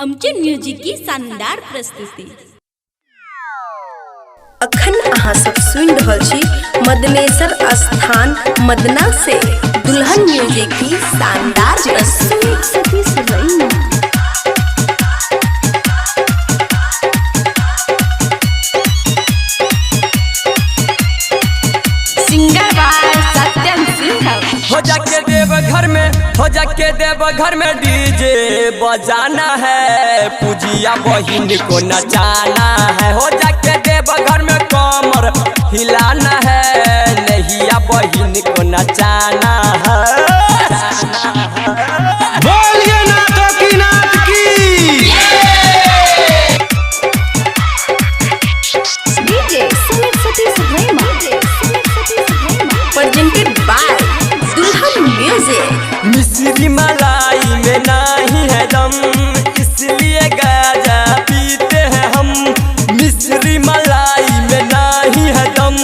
आमचे म्यूजिक की शानदार प्रस्तुति। अखन अहाँ सब सुन रहल छी मदनेश्वर स्थान मदना से दुल्हन म्यूजिक की शानदार प्रस्तुति। Singer by Satyam Singh. हो जाके देव घर में डीजे बजाना है, पूजिया बहिन को नचाना है। हो जाके देव घर में कमर हिलाना है, नहिया बहिन को नचाना है। बोलिए नाथ की डीजे सुमित सतीश भैमा प्रेजेंटेड बाय दुल्हन म्यूजिक। मिश्री मलाई में नहीं है दम, इसलिए गाजा पीते हैं हम। मिश्री मलाई में नहीं है दम,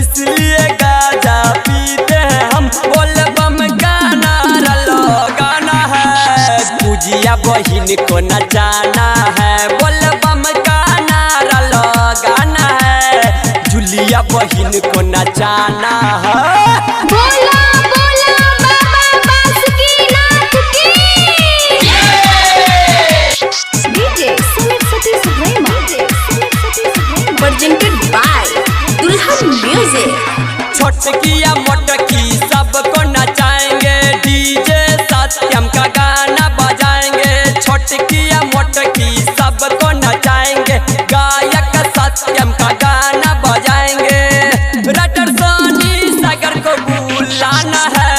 इसलिए गाजा पीते हैं हम। बोल बम गाना गाना है, पूजिया बहिन को नचाना है। बोल बम गाना गाना है, जुलिया बहिन को नचाना है। Presented by Dulhan music. छोटकिया मोटकी सबको नचाएंगे, डीजे सत्यम का गाना बजाएंगे। छोटकिया मोटकी सबको नचाएंगे, गायक सत्यम का गाना बजाएंगे। रटर सोनी सागर को बुलाना है,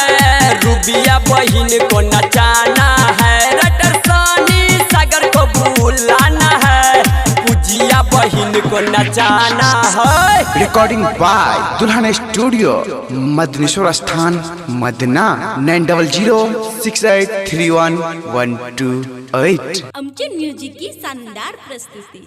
रूबिया बहिन को नचाना है। रटर सोनी सागर को बुलाना है, पूजिया बहिन को नचाना है। रिकॉर्डिंग बाय दुल्हन स्टूडियो मदनेश्वर स्थान मदना 9006831128। आमचे म्यूजिक की शानदार प्रस्तुति।